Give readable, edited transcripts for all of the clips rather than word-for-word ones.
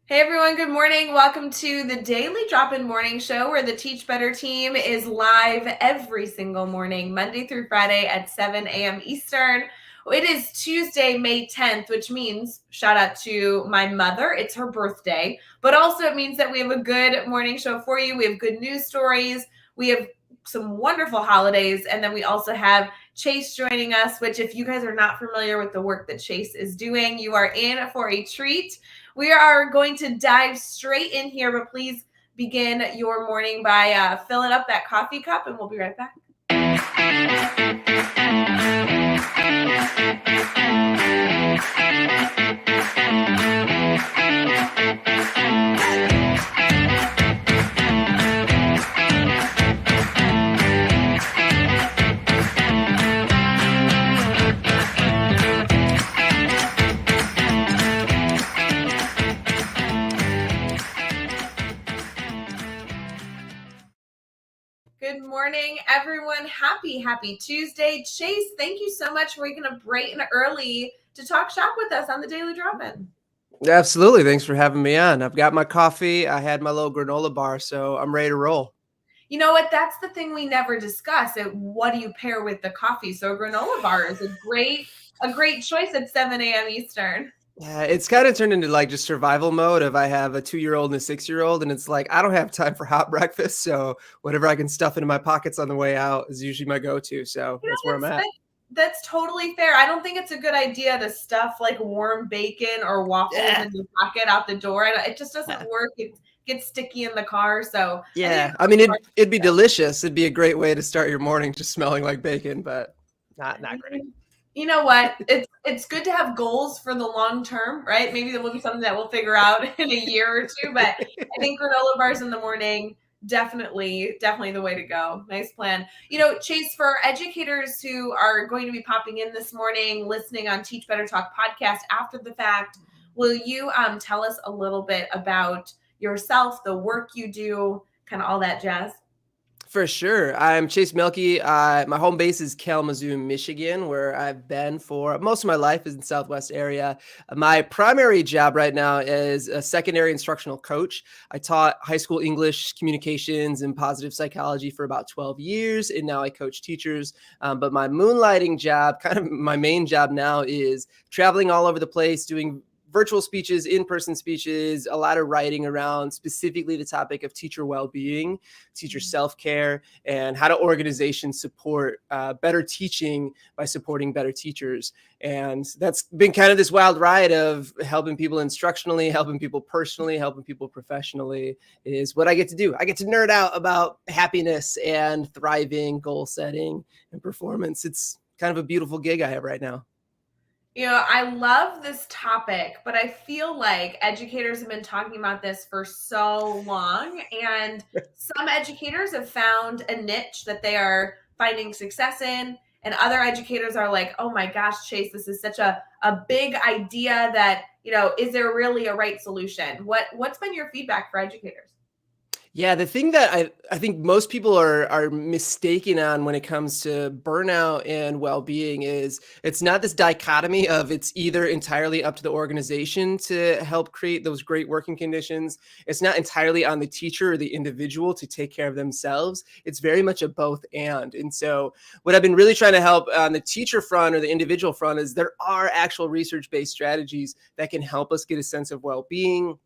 Hey everyone, good morning. Welcome to the daily Drop-In Morning Show where the Teach Better team is live every single morning, Monday through Friday at 7 a.m. Eastern. It is Tuesday, May 10th, which means shout out to my mother. It's her birthday, but also it means that we have a good morning show for you. We have good news stories. We have some wonderful holidays. And then we also have Chase joining us, which if you guys are not familiar with the work that Chase is doing, you are in for a treat. We are going to dive straight in here, but please begin your morning by filling up that coffee cup, and we'll be right back. Good morning, everyone. Happy Tuesday. Chase, thank you so much for waking up bright and early to talk shop with us on the Daily Drop-In. Absolutely. Thanks for having me on. I've got my coffee. I had my little granola bar, so I'm ready to roll. You know what? That's the thing we never discuss. What do you pair with the coffee? So a granola bar is a great choice at 7 a.m. Eastern. Yeah, it's kind of turned into like just survival mode of I have a 2-year-old and a 6-year-old, and it's like I don't have time for hot breakfast, so whatever I can stuff into my pockets on the way out is usually my go-to. So You that's know, where I'm at. that's totally fair. I don't think it's a good idea to stuff like warm bacon or waffles Yeah. in your pocket out the door. It just doesn't work. It gets sticky in the car. So I think Yeah. I mean, it'd be delicious. It'd be a great way to start your morning, just smelling like bacon, but not great. you know what? It's good to have goals for the long term, right? Maybe that will be something that we'll figure out in a year or two. But I think granola bars in the morning, definitely the way to go. Nice plan. You know, Chase, for educators who are going to be popping in this morning, listening on Teach Better Talk podcast after the fact, will you tell us a little bit about yourself, the work you do, kind of all that jazz? For sure. I'm Chase Mielke. My home base is Kalamazoo, Michigan, where I've been for most of my life is in the Southwest area. My primary job right now is a secondary instructional coach. I taught high school English, communications, and positive psychology for about 12 years, and now I coach teachers. But my moonlighting job, kind of my main job now, is traveling all over the place, doing virtual speeches, in-person speeches, a lot of writing around specifically the topic of teacher well-being, teacher self-care, and how do organizations support better teaching by supporting better teachers. And that's been kind of this wild ride of helping people instructionally, helping people personally, helping people professionally is what I get to do. I get to nerd out about happiness and thriving, goal setting, and performance. It's kind of a beautiful gig I have right now. You know, I love this topic, but I feel like educators have been talking about this for so long, and some educators have found a niche that they are finding success in, and other educators are like, oh my gosh, Chase, this is such a big idea that, is there really a right solution? What's been your feedback for educators? Yeah, the thing that I think most people are mistaken on when it comes to burnout and well-being is it's not this dichotomy of it's either entirely up to the organization to help create those great working conditions. It's not entirely on the teacher or the individual to take care of themselves. It's very much a both and. And so what I've been really trying to help on the teacher front or the individual front is there are actual research-based strategies that can help us get a sense of well-being,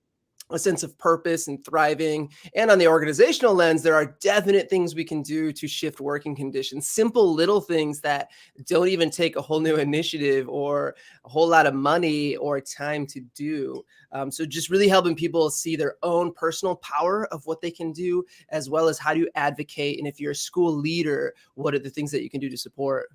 a sense of purpose and thriving. And on the organizational lens, there are definite things we can do to shift working conditions, simple little things that don't even take a whole new initiative or a whole lot of money or time to do. So just really helping people see their own personal power of what they can do, as well as how do you advocate. And if you're a school leader, what are the things that you can do to support?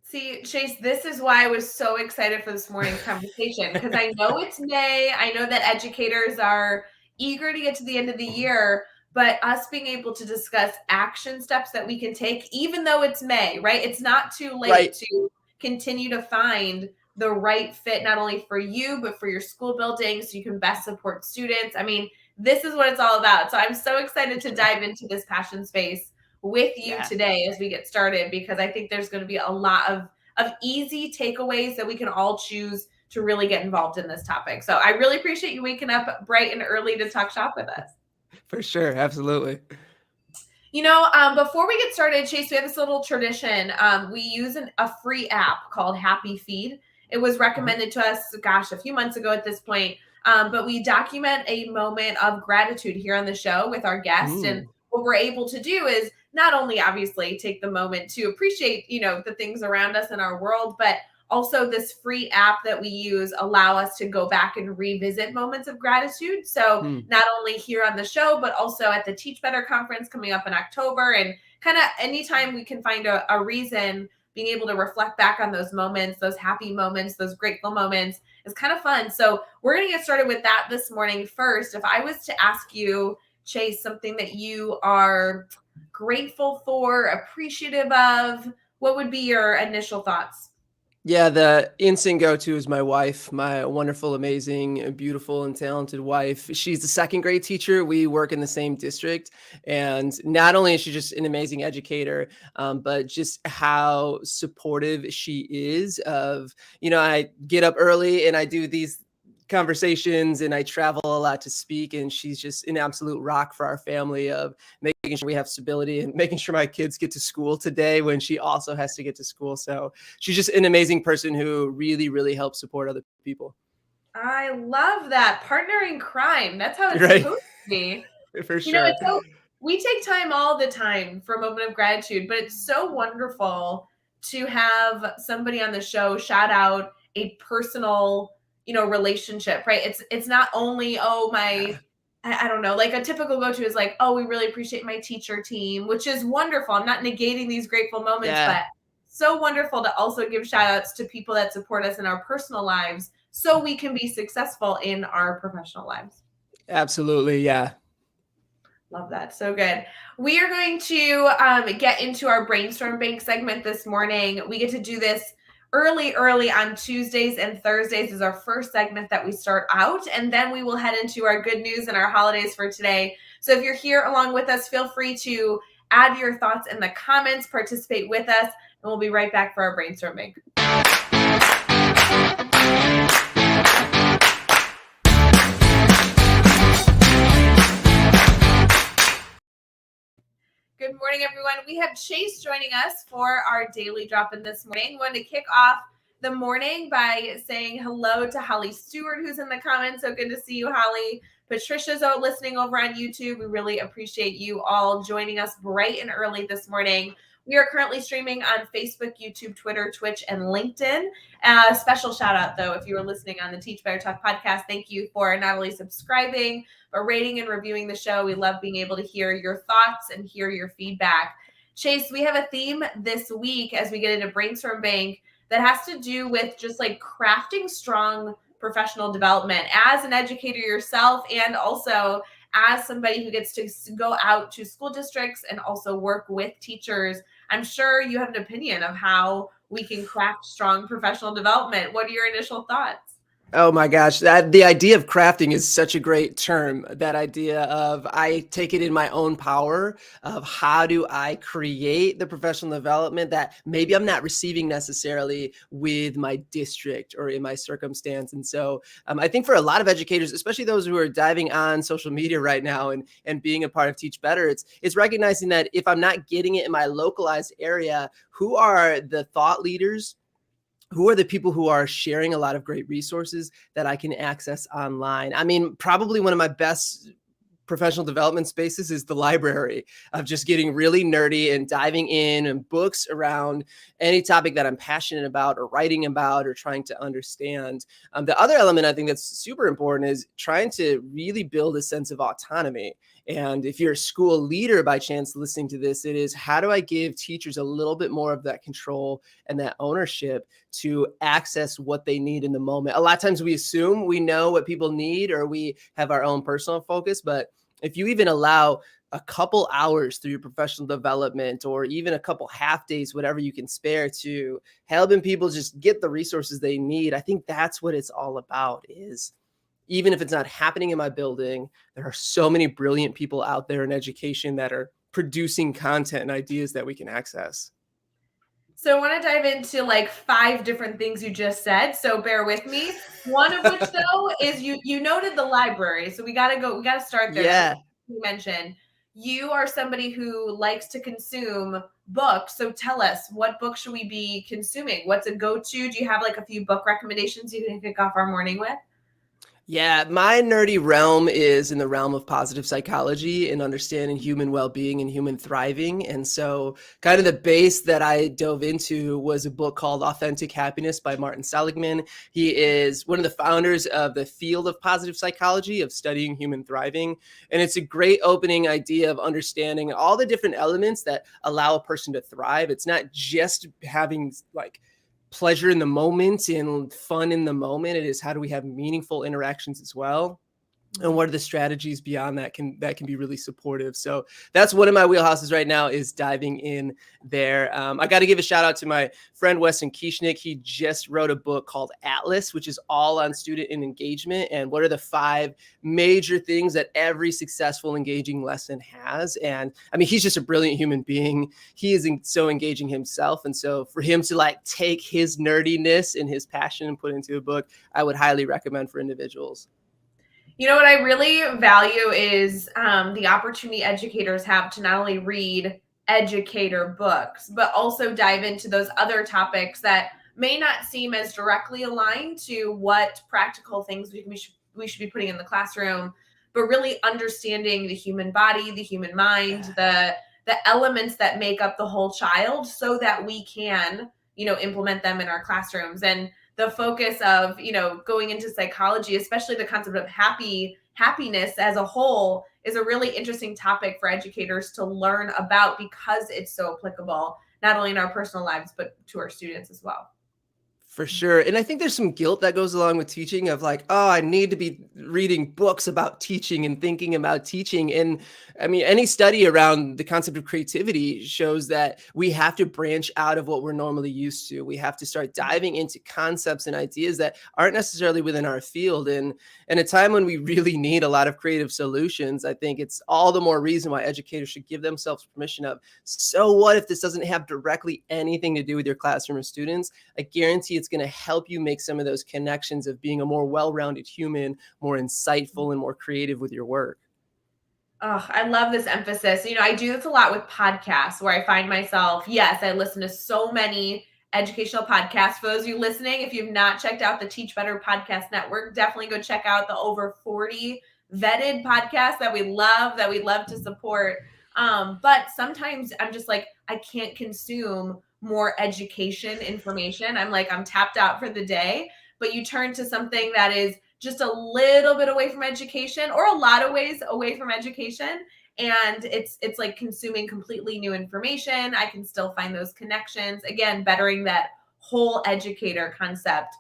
See, Chase, this is why I was so excited for this morning's conversation because I know it's May. I know that educators are eager to get to the end of the year, but us being able to discuss action steps that we can take, even though it's May, right? It's not too late Right. to continue to find the right fit, not only for you, but for your school building so you can best support students. I mean, this is what it's all about. So I'm so excited to dive into this passion space with you Yeah. today as we get started, because I think there's going to be a lot of easy takeaways that we can all choose to really get involved in this topic. So I really appreciate you waking up bright and early to talk shop with us. For sure. Absolutely. Before we get started, Chase, we have this little tradition. We use a free app called Happy Feed. It was recommended to us, a few months ago at this point. But we document a moment of gratitude here on the show with our guest. And what we're able to do is not only obviously take the moment to appreciate, the things around us in our world, but also this free app that we use allow us to go back and revisit moments of gratitude. So not only here on the show, but also at the Teach Better conference coming up in October, and kind of anytime we can find a reason, being able to reflect back on those moments, those happy moments, those grateful moments is kind of fun. So we're going to get started with that this morning. First, if I was to ask you, Chase, something that you are grateful for, appreciative of, what would be your initial thoughts? Yeah, the instant go-to is my wife, my wonderful, amazing, beautiful, and talented wife. She's a second grade teacher. We work in the same district. And not only is she just an amazing educator, but just how supportive she is of, I get up early and I do these conversations and I travel a lot to speak, and she's just an absolute rock for our family of making sure we have stability and making sure my kids get to school today when she also has to get to school. So she's just an amazing person who really, really helps support other people. I love that. Partner in crime. That's how it's Right. supposed to be. For sure. We take time all the time for a moment of gratitude, but it's so wonderful to have somebody on the show shout out a personal, relationship, right? It's not only, I don't know, like a typical go-to is like, we really appreciate my teacher team, which is wonderful. I'm not negating these grateful moments, but so wonderful to also give shout outs to people that support us in our personal lives so we can be successful in our professional lives. Absolutely. Yeah. Love that. So good. We are going to get into our brainstorm bank segment this morning. We get to do this early on Tuesdays and Thursdays is our first segment that we start out. And then we will head into our good news and our holidays for today. So if you're here along with us, feel free to add your thoughts in the comments, participate with us, and we'll be right back for our brainstorm bank. Good morning, everyone. We have Chase joining us for our daily drop-in this morning. Want to kick off the morning by saying hello to Holly Stewart, who's in the comments. So good to see you, Holly. Patricia's listening over on YouTube. We really appreciate you all joining us bright and early this morning. We are currently streaming on Facebook, YouTube, Twitter, Twitch, and LinkedIn. Special shout out, though, if you were listening on the Teach Better Talk podcast, thank you for not only subscribing, but rating and reviewing the show. We love being able to hear your thoughts and hear your feedback. Chase, we have a theme this week as we get into Brainstorm Bank that has to do with just like crafting strong professional development as an educator yourself, and also as somebody who gets to go out to school districts and also work with teachers. I'm sure you have an opinion of how we can craft strong professional development. What are your initial thoughts? Oh my gosh, the idea of crafting is such a great term. That idea of I take it in my own power of how do I create the professional development that maybe I'm not receiving necessarily with my district or in my circumstance. And so I think for a lot of educators, especially those who are diving on social media right now and being a part of Teach Better, it's recognizing that if I'm not getting it in my localized area, who are the thought leaders? Who are the people who are sharing a lot of great resources that I can access online? I mean, probably one of my best professional development spaces is the library, of just getting really nerdy and diving in and books around any topic that I'm passionate about or writing about or trying to understand. The other element I think that's super important is trying to really build a sense of autonomy. And if you're a school leader by chance listening to this, it is how do I give teachers a little bit more of that control and that ownership to access what they need in the moment. A lot of times we assume we know what people need or we have our own personal focus, but if you even allow a couple hours through your professional development or even a couple half days, whatever you can spare, to helping people just get the resources they need, I think that's what it's all about. Is even if it's not happening in my building, there are so many brilliant people out there in education that are producing content and ideas that we can access. So I want to dive into like 5 different things you just said. So bear with me. One of which though is you noted the library. So we gotta start there. Yeah. You mentioned you are somebody who likes to consume books. So tell us, what book should we be consuming? What's a go-to? Do you have like a few book recommendations you can kick off our morning with? Yeah, my nerdy realm is in the realm of positive psychology and understanding human well-being and human thriving. And so kind of the base that I dove into was a book called Authentic Happiness by Martin Seligman. He is one of the founders of the field of positive psychology, of studying human thriving. And it's a great opening idea of understanding all the different elements that allow a person to thrive. It's not just having like pleasure in the moment and fun in the moment. It is, how do we have meaningful interactions as well? And what are the strategies beyond that can be really supportive? So that's one of my wheelhouses right now, is diving in there. I got to give a shout out to my friend Weston Kieschnick. He just wrote a book called Atlas, which is all on student and engagement and what are the 5 major things that every successful engaging lesson has. And I mean, he's just a brilliant human being. He is so engaging himself, and so for him to like take his nerdiness and his passion and put into a book, I would highly recommend for individuals. You know what I really value is the opportunity educators have to not only read educator books, but also dive into those other topics that may not seem as directly aligned to what practical things we should be putting in the classroom, but really understanding the human body, the human mind, the elements that make up the whole child, so that we can, implement them in our classrooms. And the focus of, going into psychology, especially the concept of happiness as a whole, is a really interesting topic for educators to learn about, because it's so applicable not only in our personal lives but to our students as well. For sure. And I think there's some guilt that goes along with teaching, of like, oh, I need to be reading books about teaching and thinking about teaching. And I mean, any study around the concept of creativity shows that we have to branch out of what we're normally used to. We have to start diving into concepts and ideas that aren't necessarily within our field. And in a time when we really need a lot of creative solutions, I think it's all the more reason why educators should give themselves permission of, so what if this doesn't have directly anything to do with your classroom or students? I guarantee it's going to help you make some of those connections of being a more well-rounded human, more insightful and more creative with your work. Oh, I love this emphasis. I do this a lot with podcasts, where I find myself, yes, I listen to so many educational podcasts. For those of you listening, if you've not checked out the Teach Better Podcast Network, definitely go check out the over 40 vetted podcasts that we love, to support. But sometimes I'm just like, I can't consume more education information. I'm tapped out for the day. But you turn to something that is just a little bit away from education, or a lot of ways away from education, and it's like consuming completely new information. I can still find those connections. Again, bettering that whole educator concept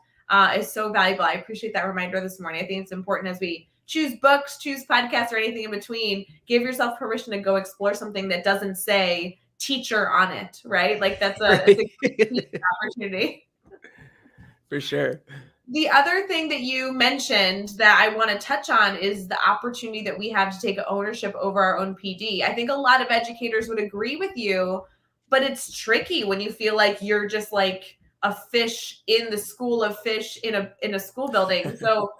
is so valuable. I appreciate that reminder this morning. I think it's important, as we choose books, choose podcasts, or anything in between, give yourself permission to go explore something that doesn't say teacher on it, right? Like that's Right. a opportunity. For sure. The other thing that you mentioned that I want to touch on is the opportunity that we have to take ownership over our own PD. I think a lot of educators would agree with you, but it's tricky when you feel like you're just like a fish in the school of fish in a school building. So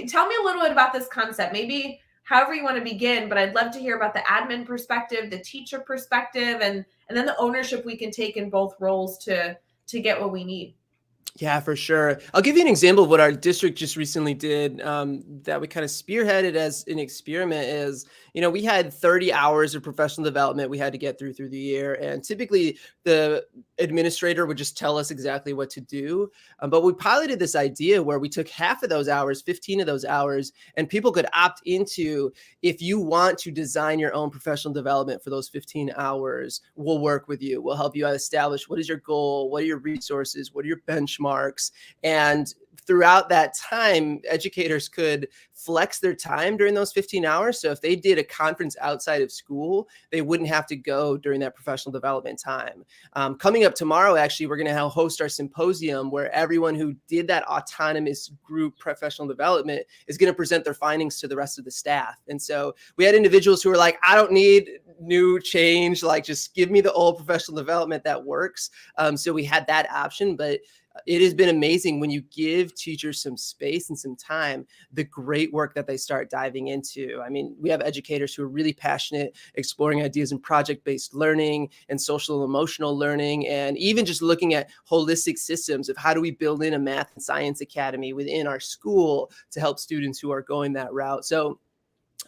tell me a little bit about this concept, maybe however you want to begin, but I'd love to hear about the admin perspective, the teacher perspective, and then the ownership we can take in both roles to get what we need. Yeah, for sure. I'll give you an example of what our district just recently did, that we kind of spearheaded as an experiment. Is, we had 30 hours of professional development we had to get through the year. And typically the administrator would just tell us exactly what to do. But we piloted this idea where we took half of those hours, 15 of those hours, and people could opt into, if you want to design your own professional development for those 15 hours, we'll work with you. We'll help you establish what is your goal, what are your resources, what are your benchmarks. And throughout that time, educators could flex their time during those 15 hours. So if they did a conference outside of school, they wouldn't have to go during that professional development time. Coming up tomorrow, actually, we're going to host our symposium where everyone who did that autonomous group professional development is going to present their findings to the rest of the staff. And so we had individuals who were like, I don't need new change, like just give me the old professional development that works. So we had that option, but it has been amazing when you give teachers some space and some time, the great work that they start diving into. I mean, we have educators who are really passionate, exploring ideas in project-based learning and social and emotional learning, and even just looking at holistic systems of how do we build in a math and science academy within our school to help students who are going that route. So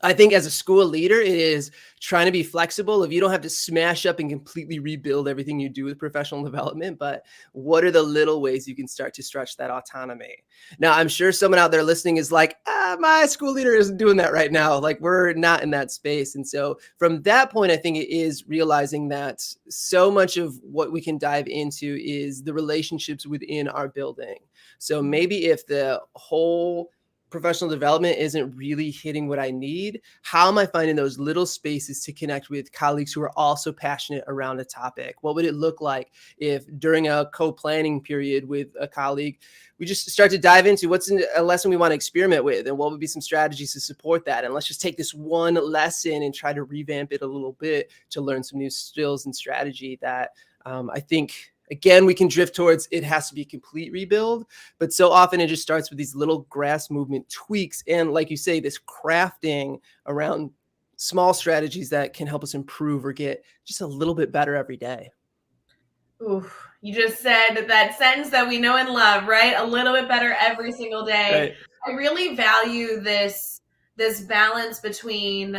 I think as a school leader, it is trying to be flexible. If you don't have to smash up and completely rebuild everything you do with professional development, but what are the little ways you can start to stretch that autonomy? Now, I'm sure someone out there listening is like, my school leader isn't doing that right now. Like, we're not in that space. And so from that point, I think it is realizing that so much of what we can dive into is the relationships within our building. So maybe if the whole professional development isn't really hitting what I need, how am I finding those little spaces to connect with colleagues who are also passionate around a topic? What would it look like if during a co-planning period with a colleague, we just start to dive into what's a lesson we want to experiment with, and what would be some strategies to support that? And let's just take this one lesson and try to revamp it a little bit to learn some new skills and strategy that I think, again, we can drift towards it has to be a complete rebuild, but so often it just starts with these little grass movement tweaks. And like you say, this crafting around small strategies that can help us improve or get just a little bit better every day. Ooh, you just said that sentence that we know and love, right? A little bit better every single day. Right. I really value this balance between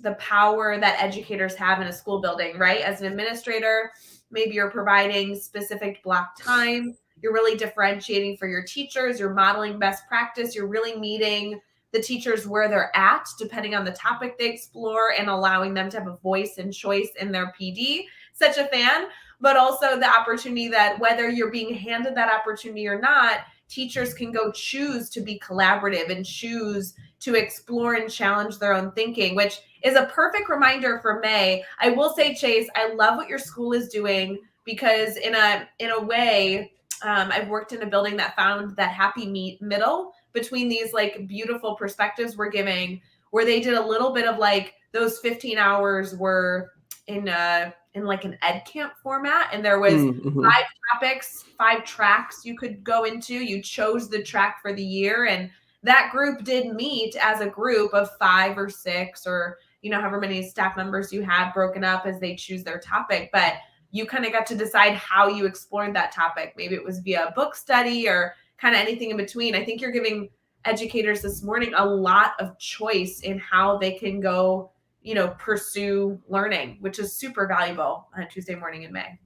the power that educators have in a school building, right? As an administrator, maybe you're providing specific block time. You're really differentiating for your teachers. You're modeling best practice. You're really meeting the teachers where they're at, depending on the topic they explore, and allowing them to have a voice and choice in their PD. Such a fan. But also the opportunity that whether you're being handed that opportunity or not, teachers can go choose to be collaborative and choose to explore and challenge their own thinking, which is a perfect reminder for May. I will say, Chase, I love what your school is doing, because in a way, I've worked in a building that found that happy middle between these like beautiful perspectives we're giving, where they did a little bit of like those 15 hours were in like an ed camp format, and there was 5 topics, 5 tracks you could go into. You chose the track for the year, and that group did meet as a group of 5 or 6, or however many staff members you had broken up as they choose their topic. But you kind of got to decide how you explored that topic. Maybe it was via book study or kind of anything in between. I think you're giving educators this morning a lot of choice in how they can go pursue learning, which is super valuable on a Tuesday morning in May.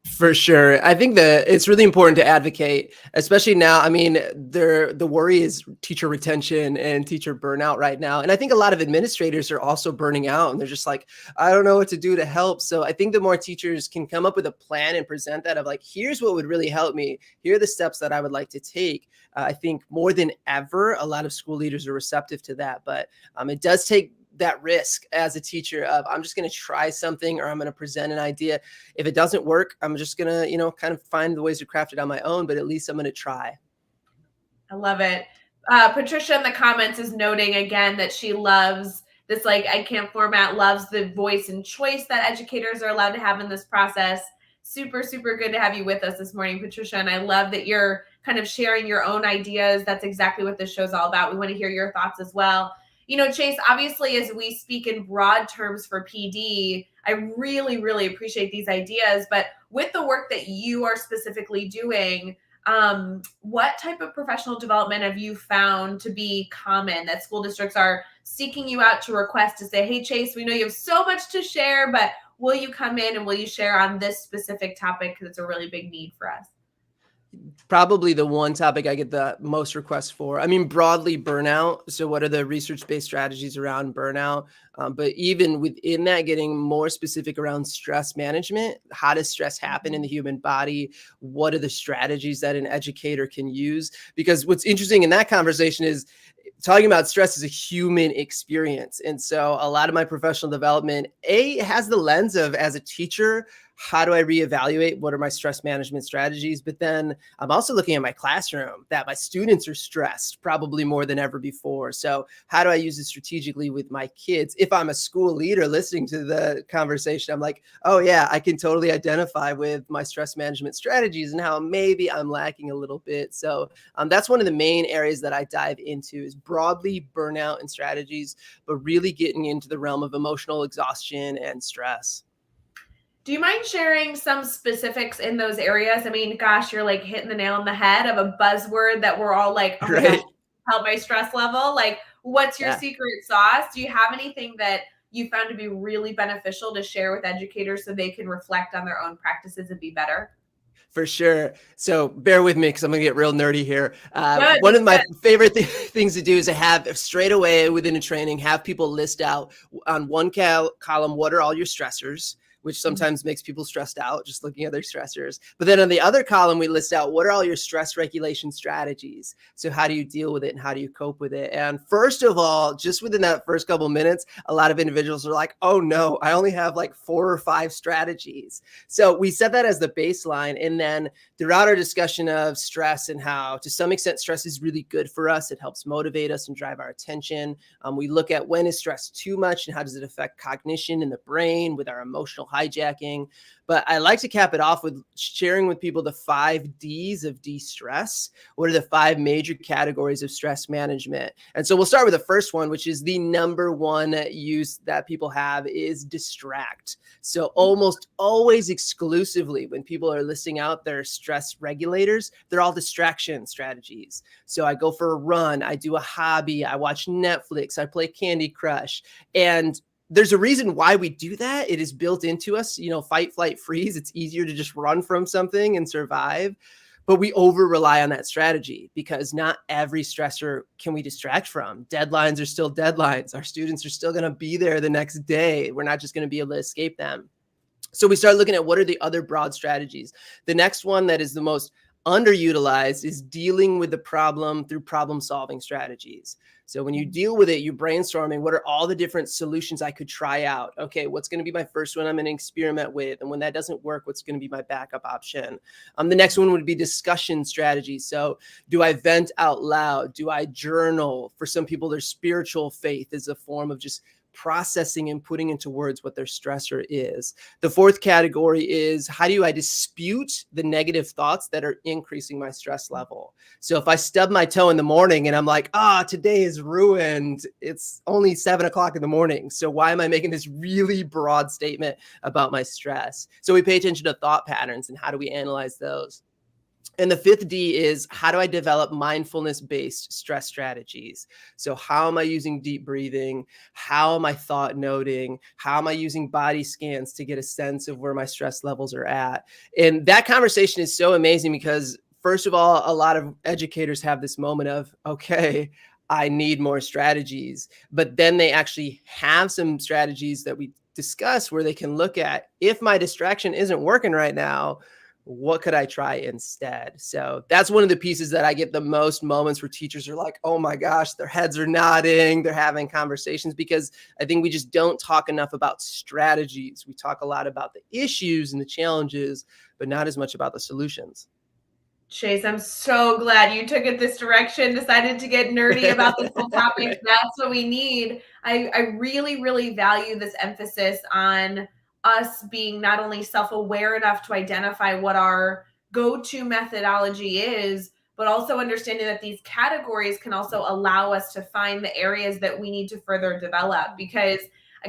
For sure. I think that it's really important to advocate, especially now. I mean, the worry is teacher retention and teacher burnout right now. And I think a lot of administrators are also burning out, and they're just like, I don't know what to do to help. So I think the more teachers can come up with a plan and present that of like, here's what would really help me. Here are the steps that I would like to take. I think more than ever, a lot of school leaders are receptive to that. But it does take that risk as a teacher of, I'm just going to try something, or I'm going to present an idea. If it doesn't work, I'm just going to, kind of find the ways to craft it on my own, but at least I'm going to try. I love it. Patricia in the comments is noting again that she loves this like EdCamp format, loves the voice and choice that educators are allowed to have in this process. Super, super good to have you with us this morning, Patricia. And I love that you're kind of sharing your own ideas. That's exactly what this show's all about. We want to hear your thoughts as well. Chase, obviously, as we speak in broad terms for PD, I really, really appreciate these ideas. But with the work that you are specifically doing, what type of professional development have you found to be common that school districts are seeking you out to request to say, hey, Chase, we know you have so much to share, but will you come in and will you share on this specific topic, because it's a really big need for us? Probably the one topic I get the most requests for. I mean, broadly burnout. So what are the research-based strategies around burnout? But even within that, getting more specific around stress management. How does stress happen in the human body? What are the strategies that an educator can use? Because what's interesting in that conversation is talking about stress is a human experience. And so a lot of my professional development, has the lens of, as a teacher, how do I reevaluate? What are my stress management strategies? But then I'm also looking at my classroom that my students are stressed probably more than ever before. So how do I use it strategically with my kids? If I'm a school leader listening to the conversation, I'm like, oh yeah, I can totally identify with my stress management strategies and how maybe I'm lacking a little bit. So that's one of the main areas that I dive into is broadly burnout and strategies, but really getting into the realm of emotional exhaustion and stress. Do you mind sharing some specifics in those areas? I mean, gosh, you're like hitting the nail on the head of a buzzword that we're all like, oh my gosh, Right. help my stress level. Like, what's your Yeah. secret sauce? Do you have anything that you found to be really beneficial to share with educators so they can reflect on their own practices and be better? For sure. So bear with me because I'm going to get real nerdy here. Good, One that's of my good. favorite things to do is to have straight away within a training, have people list out on one column, what are all your stressors, which sometimes makes people stressed out just looking at their stressors. But then on the other column, we list out what are all your stress regulation strategies. So how do you deal with it and how do you cope with it? And first of all, just within that first couple minutes, a lot of individuals are like, oh no, I only have like 4 or 5 strategies. So we set that as the baseline. And then throughout our discussion of stress and how to some extent stress is really good for us, it helps motivate us and drive our attention. We look at when is stress too much and how does it affect cognition in the brain with our emotional hijacking. But I like to cap it off with sharing with people the 5 Ds of de-stress. What are the 5 major categories of stress management? And so we'll start with the first one, which is the number one use that people have is distract. So almost always exclusively when people are listing out their stress regulators, they're all distraction strategies. So I go for a run, I do a hobby, I watch Netflix, I play Candy Crush. And there's a reason why we do that. It is built into us, fight, flight, freeze. It's easier to just run from something and survive. But we over rely on that strategy because not every stressor can we distract from. Deadlines are still deadlines. Our students are still going to be there the next day. We're not just going to be able to escape them. So we start looking at what are the other broad strategies. The next one that is the most underutilized is dealing with the problem through problem solving strategies. So when you deal with it, you're brainstorming, what are all the different solutions I could try out? Okay, what's going to be my first one I'm going to experiment with? And when that doesn't work, what's going to be my backup option? The next one would be discussion strategies. So do I vent out loud? Do I journal? For some people, their spiritual faith is a form of just processing and putting into words what their stressor is. The fourth category is how do I dispute the negative thoughts that are increasing my stress level? So if I stub my toe in the morning and I'm like, today is ruined. It's only 7 o'clock in the morning. So why am I making this really broad statement about my stress? So we pay attention to thought patterns and how do we analyze those? And the fifth D is how do I develop mindfulness-based stress strategies? So how am I using deep breathing? How am I thought noting? How am I using body scans to get a sense of where my stress levels are at? And that conversation is so amazing because first of all, a lot of educators have this moment of, okay, I need more strategies, but then they actually have some strategies that we discuss where they can look at if my distraction isn't working right now, what could I try instead? So that's one of the pieces that I get the most moments where teachers are like, oh my gosh, their heads are nodding, they're having conversations, because I think we just don't talk enough about strategies. We talk a lot about the issues and the challenges, but not as much about the solutions. Chase, I'm so glad you took it this direction, decided to get nerdy about this whole topic. That's what we need. I really, really value this emphasis on us being not only self-aware enough to identify what our go-to methodology is, but also understanding that these categories can also allow us to find the areas that we need to further develop. Because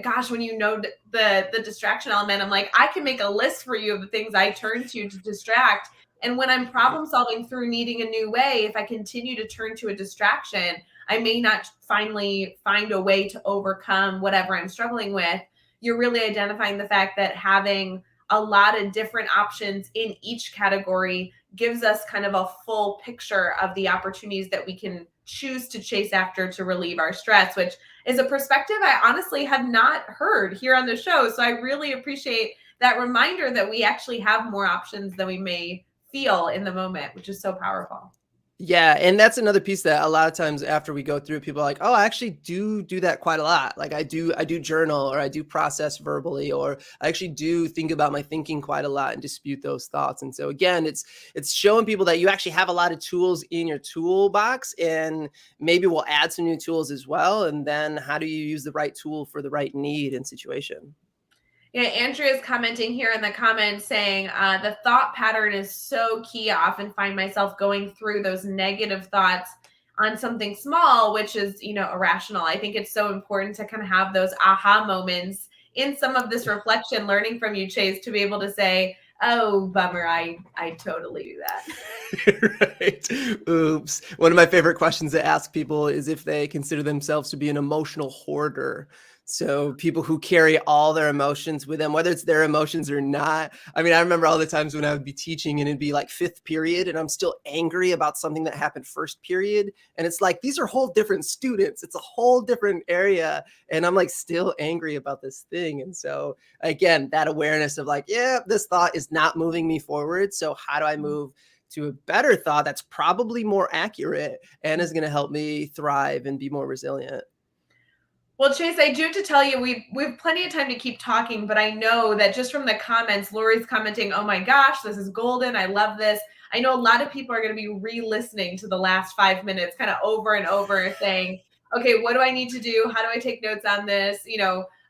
gosh, when you know the distraction element, I'm like, I can make a list for you of the things I turn to distract. And when I'm problem solving through needing a new way, if I continue to turn to a distraction, I may not finally find a way to overcome whatever I'm struggling with. You're really identifying the fact that having a lot of different options in each category gives us kind of a full picture of the opportunities that we can choose to chase after to relieve our stress, which is a perspective I honestly have not heard here on the show. So I really appreciate that reminder that we actually have more options than we may feel in the moment, which is so powerful. Yeah, and that's another piece that a lot of times after we go through it, people are like, "Oh, I actually do that quite a lot. Like I do journal, or I do process verbally, or I actually do think about my thinking quite a lot and dispute those thoughts." And so again, it's showing people that you actually have a lot of tools in your toolbox, and maybe we'll add some new tools as well. And then how do you use the right tool for the right need and situation? Yeah, Andrea is commenting here in the comments saying the thought pattern is so key. I often find myself going through those negative thoughts on something small, which is, irrational. I think it's so important to kind of have those aha moments in some of this reflection, learning from you, Chase, to be able to say, oh, bummer, I totally do that. Right. Oops. One of my favorite questions to ask people is if they consider themselves to be an emotional hoarder. So people who carry all their emotions with them, whether it's their emotions or not. I mean, I remember all the times when I would be teaching and it'd be like fifth period and I'm still angry about something that happened first period. And it's like, these are whole different students. It's a whole different area. And I'm like still angry about this thing. And so again, that awareness of like, yeah, this thought is not moving me forward. So how do I move to a better thought that's probably more accurate and is going to help me thrive and be more resilient? Well, Chase, I do have to tell you, we've plenty of time to keep talking, but I know that just from the comments, Lori's commenting, "Oh my gosh, this is golden! I love this." I know a lot of people are going to be re-listening to the last 5 minutes, kind of over and over, saying, "Okay, what do I need to do? How do I take notes on this?"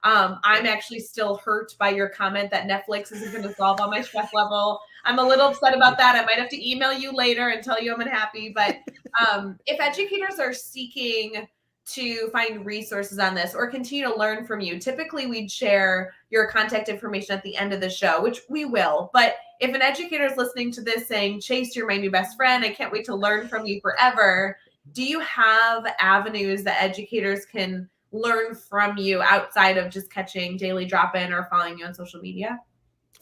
I'm actually still hurt by your comment that Netflix isn't going to solve all my stress level. I'm a little upset about that. I might have to email you later and tell you I'm unhappy. But if educators are seeking to find resources on this or continue to learn from you, typically we'd share your contact information at the end of the show, which we will. But if an educator is listening to this saying, Chase, you're my new best friend, I can't wait to learn from you forever, do you have avenues that educators can learn from you outside of just catching daily drop-in or following you on social media?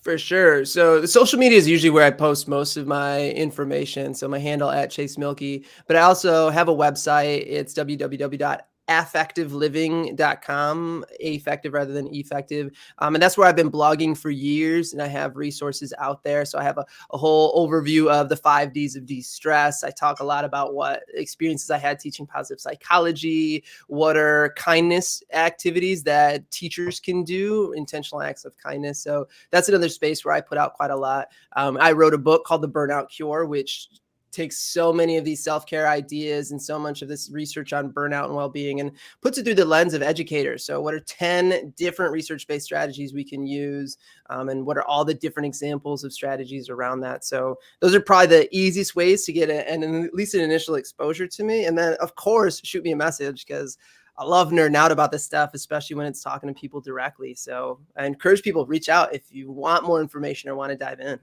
For sure. So the social media is usually where I post most of my information. So my handle at Chase Mielke, but I also have a website. It's www.affectiveliving.com, affective rather than effective. And that's where I've been blogging for years, and I have resources out there. So I have a whole overview of the 5 Ds of de-stress. I talk a lot about what experiences I had teaching positive psychology, what are kindness activities that teachers can do, intentional acts of kindness. So that's another space where I put out quite a lot. I wrote a book called The Burnout Cure, which takes so many of these self-care ideas and so much of this research on burnout and well-being and puts it through the lens of educators. So what are 10 different research-based strategies we can use, and what are all the different examples of strategies around that? So those are probably the easiest ways to get at least an initial exposure to me. And then of course, shoot me a message, because I love nerding out about this stuff, especially when it's talking to people directly. So I encourage people to reach out if you want more information or want to dive in.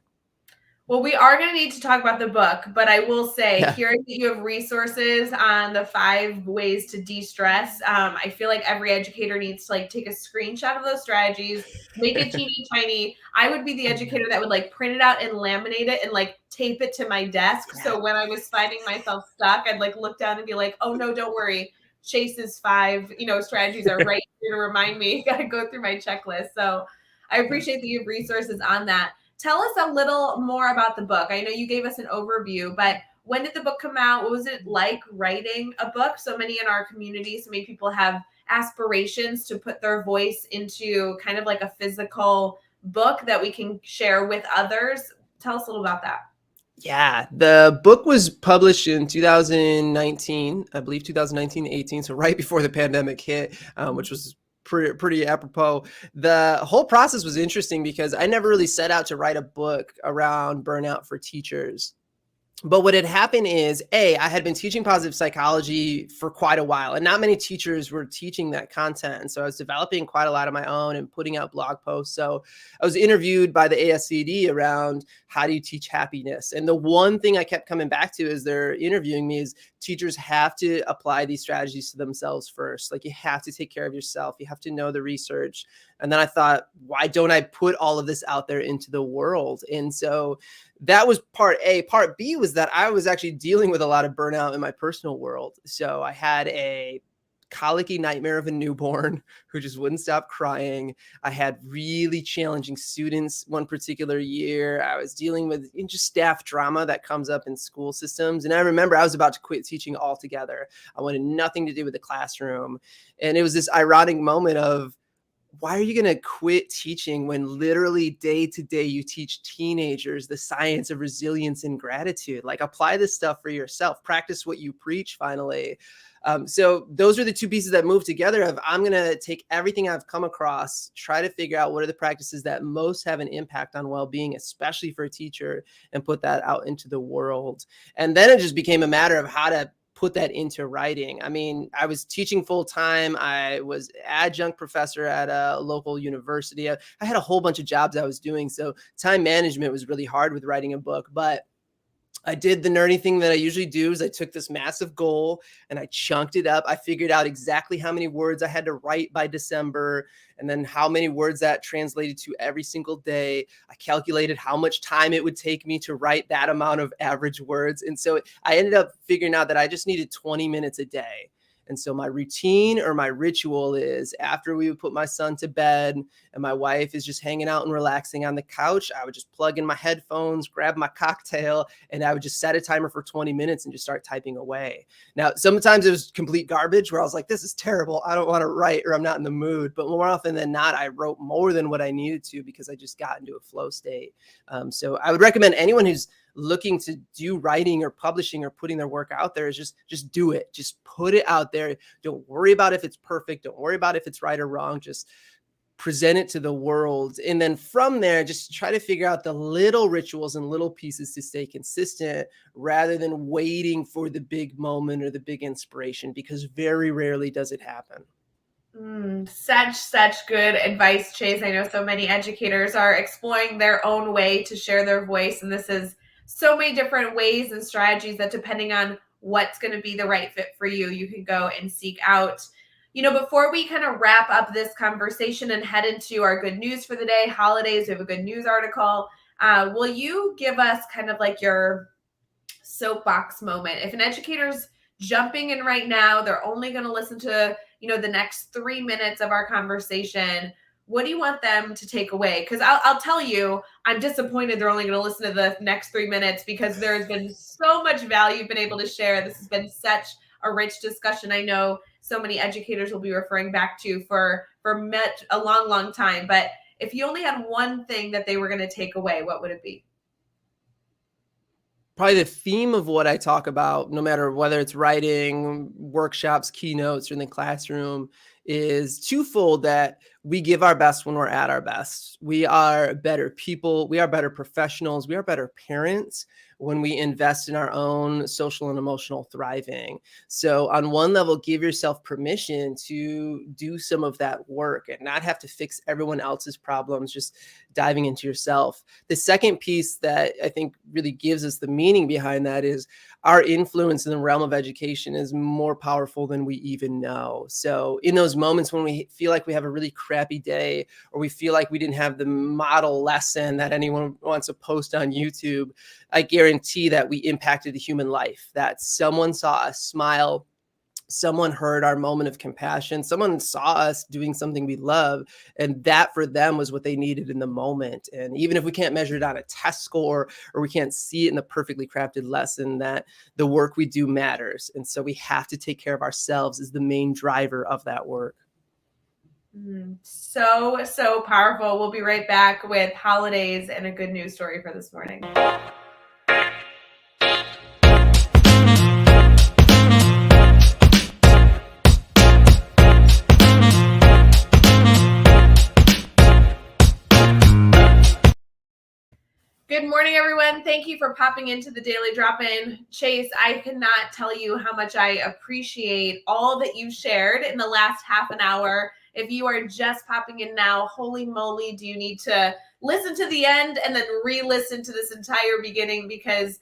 Well, we are going to need to talk about the book, but I will say, Yeah. hearing that you have resources on the 5 ways to de-stress, I feel like every educator needs to take a screenshot of those strategies, make it teeny tiny. I would be the educator that would print it out and laminate it and tape it to my desk. Yeah. So when I was finding myself stuck, I'd look down and be like, "Oh no, don't worry. Chase's 5 strategies are right here to remind me." Got to go through my checklist. So I appreciate that you have resources on that. Tell us a little more about the book. I know you gave us an overview, but when did the book come out? What was it like writing a book? So many in our community, so many people have aspirations to put their voice into kind of like a physical book that we can share with others. Tell us a little about that. Yeah, the book was published in 2019, I believe 2019, 18, so right before the pandemic hit, which was pretty apropos. The whole process was interesting because I never really set out to write a book around burnout for teachers. But what had happened is, I had been teaching positive psychology for quite a while, and not many teachers were teaching that content. And so I was developing quite a lot of my own and putting out blog posts. So I was interviewed by the ASCD around how do you teach happiness. And the one thing I kept coming back to as they're interviewing me is teachers have to apply these strategies to themselves first. Like, you have to take care of yourself. You have to know the research. And then I thought, why don't I put all of this out there into the world? And so that was part A. Part B was that I was actually dealing with a lot of burnout in my personal world. So I had a colicky nightmare of a newborn who just wouldn't stop crying. I had really challenging students one particular year. I was dealing with just staff drama that comes up in school systems. And I remember I was about to quit teaching altogether. I wanted nothing to do with the classroom. And it was this ironic moment of, why are you going to quit teaching when literally day to day you teach teenagers the science of resilience and gratitude? Like, apply this stuff for yourself, practice what you preach finally. So those are the two pieces that move together of, I'm going to take everything I've come across, try to figure out what are the practices that most have an impact on well-being, especially for a teacher, and put that out into the world. And then it just became a matter of how to put that into writing. I mean, I was teaching full time. I was adjunct professor at a local university. I had a whole bunch of jobs I was doing. So time management was really hard with writing a book, but I did the nerdy thing that I usually do is I took this massive goal and I chunked it up. I figured out exactly how many words I had to write by December and then how many words that translated to every single day. I calculated how much time it would take me to write that amount of average words. And so I ended up figuring out that I just needed 20 minutes a day. And so my routine or my ritual is, after we would put my son to bed and my wife is just hanging out and relaxing on the couch, I would just plug in my headphones, grab my cocktail, and I would just set a timer for 20 minutes and just start typing away. Now, sometimes it was complete garbage where I was like, this is terrible, I don't want to write, or I'm not in the mood. But more often than not, I wrote more than what I needed to because I just got into a flow state. So I would recommend anyone who's looking to do writing or publishing or putting their work out there is just do it. Just put it out there. Don't worry about if it's perfect. Don't worry about if it's right or wrong. Just present it to the world. And then from there, just try to figure out the little rituals and little pieces to stay consistent rather than waiting for the big moment or the big inspiration, because very rarely does it happen. Such good advice, Chase. I know so many educators are exploring their own way to share their voice, and this is so many different ways and strategies that, depending on what's going to be the right fit for you, you can go and seek out. Before we kind of wrap up this conversation and head into our good news for the day, holidays, we have a good news article. Will you give us kind of like your soapbox moment? If an educator's jumping in right now, they're only going to listen to the next 3 minutes of our conversation, what do you want them to take away? Because I'll tell you, I'm disappointed they're only going to listen to the next 3 minutes, because there's been so much value you've been able to share. This has been such a rich discussion. I know so many educators will be referring back to for a long time. But if you only had one thing that they were going to take away, what would it be? Probably the theme of what I talk about, no matter whether it's writing, workshops, keynotes, or in the classroom, is twofold: that we give our best when we're at our best. We are better people. We are better professionals. We are better parents when we invest in our own social and emotional thriving. So on one level, give yourself permission to do some of that work and not have to fix everyone else's problems, just diving into yourself. The second piece that I think really gives us the meaning behind that is our influence in the realm of education is more powerful than we even know. So in those moments when we feel like we have a really crappy day, or we feel like we didn't have the model lesson that anyone wants to post on YouTube, I guarantee that we impacted a human life, that someone saw us smile, someone heard our moment of compassion, someone saw us doing something we love, and that for them was what they needed in the moment. And even if we can't measure it on a test score, or we can't see it in the perfectly crafted lesson, that the work we do matters. And so we have to take care of ourselves as the main driver of that work. So powerful. We'll be right back with holidays and a good news story for this morning. Good morning, everyone. Thank you for popping into the Daily Drop-In. Chase, I cannot tell you how much I appreciate all that you shared in the last half an hour. If you are just popping in now, holy moly, do you need to listen to the end and then re-listen to this entire beginning, because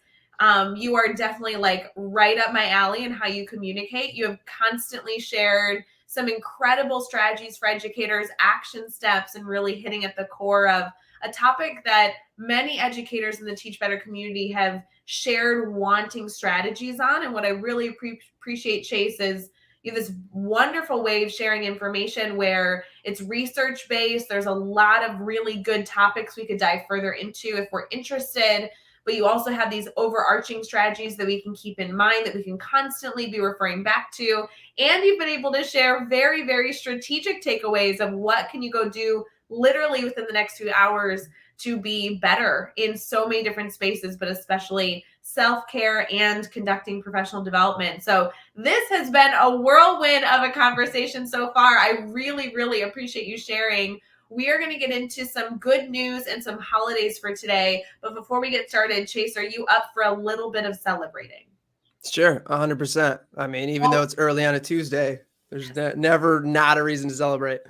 you are definitely like right up my alley in how you communicate. You have constantly shared some incredible strategies for educators, action steps, and really hitting at the core of a topic that many educators in the Teach Better community have shared wanting strategies on. And what I really appreciate, Chase, is You have this wonderful way of sharing information where it's research-based. There's a lot of really good topics we could dive further into if we're interested. But you also have these overarching strategies that we can keep in mind, that we can constantly be referring back to. And you've been able to share very, very strategic takeaways of what can you go do literally within the next few hours to be better in so many different spaces, but especially self-care and conducting professional development. So this has been a whirlwind of a conversation so far. I really, really appreciate you sharing. We are going to get into some good news and some holidays for today. But before we get started, Chase, are you up for a little bit of celebrating? Sure, 100%. I mean, even though it's early on a Tuesday, there's never not a reason to celebrate.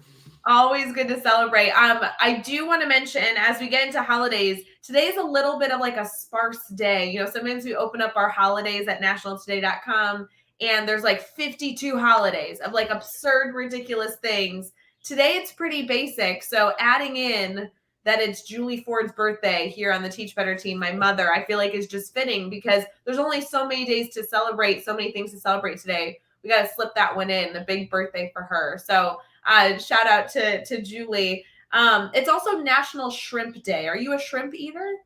Always good to celebrate. I do want to mention, as we get into holidays, today is a little bit of like a sparse day. You know, sometimes we open up our holidays at nationaltoday.com and there's like 52 holidays of like absurd, ridiculous things. Today it's pretty basic. So adding in that it's Julie Ford's birthday here on the Teach Better team, my mother, I feel like is just fitting because there's only so many days to celebrate, so many things to celebrate today. We got to slip that one in, the big birthday for her. So shout out to Julie. It's also National Shrimp Day. Are you a shrimp eater?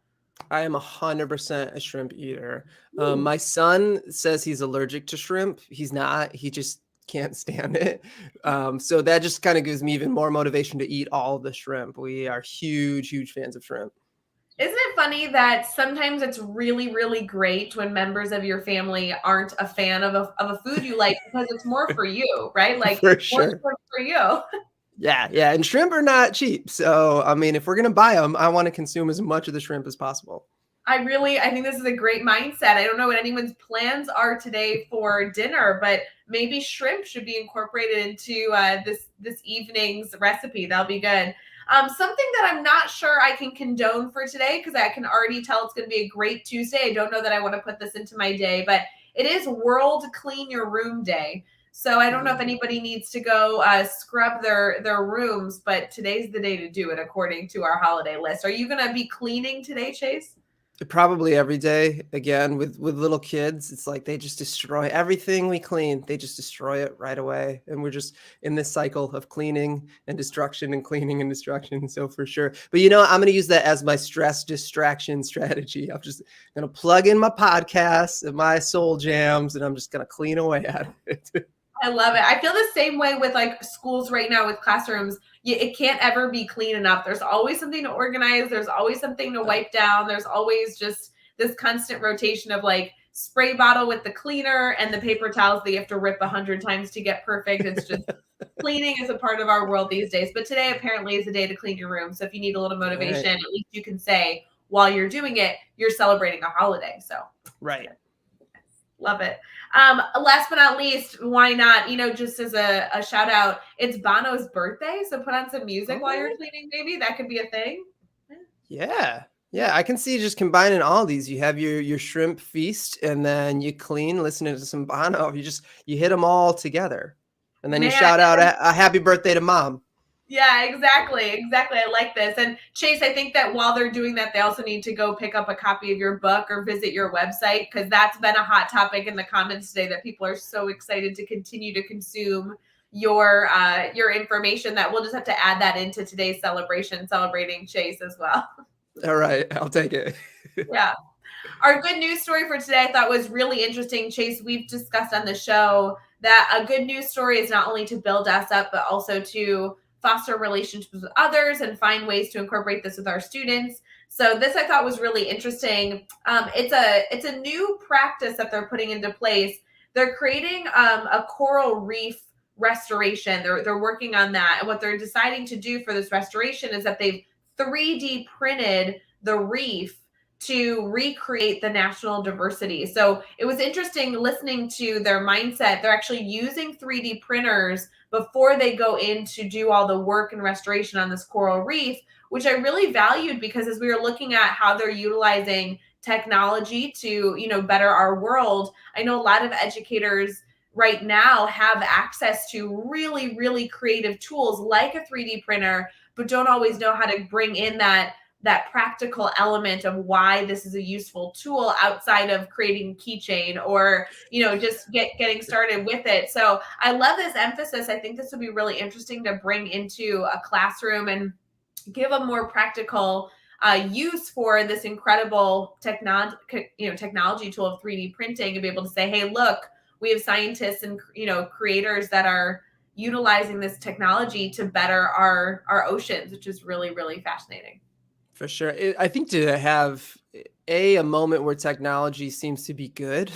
I am 100% a shrimp eater. My son says he's allergic to shrimp. He's not. He just can't stand it. So that just kind of gives me even more motivation to eat all the shrimp. We are huge, huge fans of shrimp. Isn't it funny that sometimes it's really, really great when members of your family aren't a fan of a food you like because it's more for you, right? Like For more sure. for you. Yeah, yeah. And shrimp are not cheap. So, I mean, if we're going to buy them, I want to consume as much of the shrimp as possible. I think this is a great mindset. I don't know what anyone's plans are today for dinner, but maybe shrimp should be incorporated into this evening's recipe. That'll be good. Something that I'm not sure I can condone for today, because I can already tell it's going to be a great Tuesday. I don't know that I want to put this into my day, but it is World Clean Your Room Day. So I don't know if anybody needs to go scrub their rooms, but today's the day to do it according to our holiday list. Are you going to be cleaning today, Chase? Probably every day. Again, with little kids, it's like they just destroy everything we clean. They just destroy it right away. And we're just in this cycle of cleaning and destruction and cleaning and destruction. So for sure. But you know, I'm going to use that as my stress distraction strategy. I'm just going to plug in my podcasts and my soul jams, and I'm just going to clean away at it. I love it. I feel the same way with like schools right now with classrooms. It can't ever be clean enough. There's always something to organize. There's always something to wipe down. There's always just this constant rotation of like spray bottle with the cleaner and the paper towels that you have to rip 100 times to get perfect. It's just cleaning is a part of our world these days. But today apparently is a day to clean your room. So if you need a little motivation, Right. at least you can say while you're doing it, you're celebrating a holiday. So Right. love it. Last but not least, why not, just as a shout out, it's Bono's birthday. So put on some music while you're cleaning, maybe. That could be a thing. Yeah. Yeah. I can see just combining all these. You have your shrimp feast and then you clean, listening to some Bono. You hit them all together. And then you shout out a happy birthday to mom. Yeah, exactly. Exactly. I like this. And Chase, I think that while they're doing that, they also need to go pick up a copy of your book or visit your website, because that's been a hot topic in the comments today, that people are so excited to continue to consume your information that we'll just have to add that into today's celebration, celebrating Chase as well. All right. I'll take it. Yeah. Our good news story for today I thought was really interesting. Chase, we've discussed on the show that a good news story is not only to build us up, but also to foster relationships with others and find ways to incorporate this with our students. So this I thought was really interesting. It's a new practice that they're putting into place. They're creating a coral reef restoration. They're working on that. And what they're deciding to do for this restoration is that they've 3D printed the reef to recreate the national diversity. So it was interesting listening to their mindset. They're actually using 3D printers before they go in to do all the work and restoration on this coral reef, which I really valued, because as we were looking at how they're utilizing technology to, better our world, I know a lot of educators right now have access to really, really creative tools like a 3D printer, but don't always know how to bring in that that practical element of why this is a useful tool outside of creating keychain or, just getting started with it. So I love this emphasis. I think this would be really interesting to bring into a classroom and give a more practical use for this incredible technology tool of 3D printing, and be able to say, hey, look, we have scientists and creators that are utilizing this technology to better our oceans, which is really, really fascinating. For sure. I think to have a moment where technology seems to be good,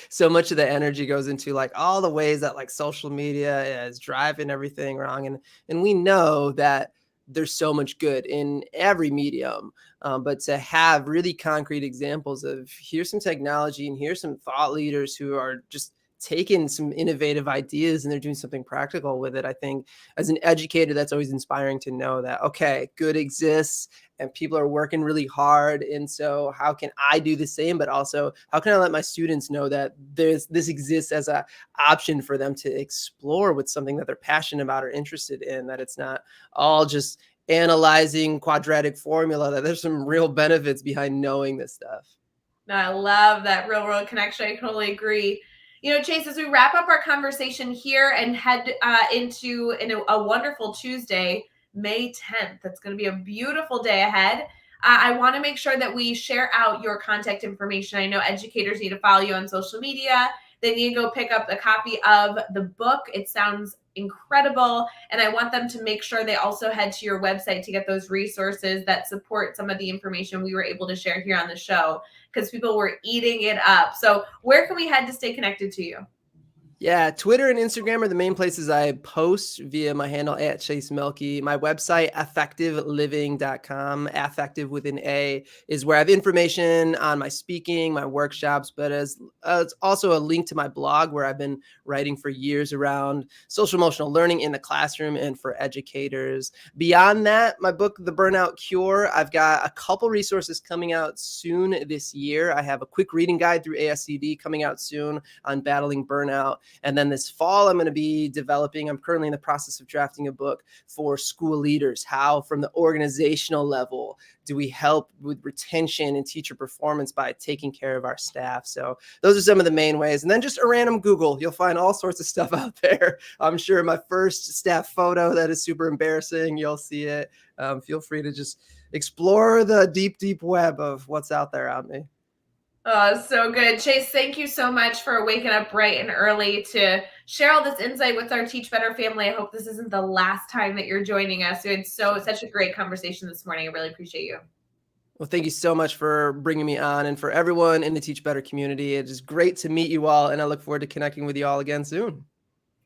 so much of the energy goes into like all the ways that like social media is driving everything wrong. And we know that there's so much good in every medium. But to have really concrete examples of here's some technology and here's some thought leaders who are just taking some innovative ideas and they're doing something practical with it. I think as an educator, that's always inspiring to know that, okay, good exists and people are working really hard. And so how can I do the same? But also how can I let my students know that this exists as an option for them to explore with something that they're passionate about or interested in, that it's not all just analyzing quadratic formula, that there's some real benefits behind knowing this stuff. No, I love that real world connection. I totally agree. Chase, as we wrap up our conversation here and head into a wonderful Tuesday, May 10th, it's going to be a beautiful day ahead. I want to make sure that we share out your contact information. I know educators need to follow you on social media. They need to go pick up a copy of the book. It sounds incredible. And I want them to make sure they also head to your website to get those resources that support some of the information we were able to share here on the show, because people were eating it up. So where can we head to stay connected to you? Yeah, Twitter and Instagram are the main places I post via my handle at Chase Mielke. My website, effectiveliving.com, affective with an A, is where I have information on my speaking, my workshops, but it's also a link to my blog where I've been writing for years around social emotional learning in the classroom and for educators. Beyond that, my book, The Burnout Cure, I've got a couple resources coming out soon this year. I have a quick reading guide through ASCD coming out soon on battling burnout. And then this fall, I'm going to be I'm currently in the process of drafting a book for school leaders. How, from the organizational level, do we help with retention and teacher performance by taking care of our staff? So those are some of the main ways. And then just a random Google, you'll find all sorts of stuff out there. I'm sure my first staff photo that is super embarrassing, you'll see it. Feel free to just explore the deep, deep web of what's out there on me. Oh, so good. Chase, thank you so much for waking up bright and early to share all this insight with our Teach Better family. I hope this isn't the last time that you're joining us. It's such a great conversation this morning. I really appreciate you. Well, thank you so much for bringing me on, and for everyone in the Teach Better community. It is great to meet you all, and I look forward to connecting with you all again soon.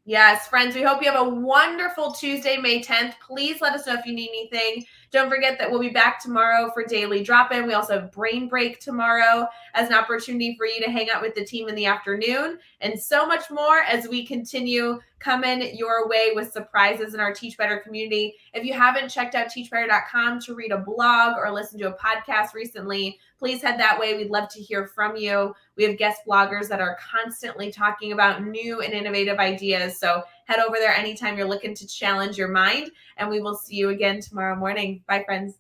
Yes, friends, we hope you have a wonderful Tuesday, May 10th. Please let us know if you need anything. Don't forget that we'll be back tomorrow for Daily Drop-In. We also have Brain Break tomorrow as an opportunity for you to hang out with the team in the afternoon, and so much more as we continue coming your way with surprises in our Teach Better community. If you haven't checked out teachbetter.com to read a blog or listen to a podcast recently, please head that way. We'd love to hear from you. We have guest bloggers that are constantly talking about new and innovative ideas. So head over there anytime you're looking to challenge your mind, and we will see you again tomorrow morning. Bye, friends.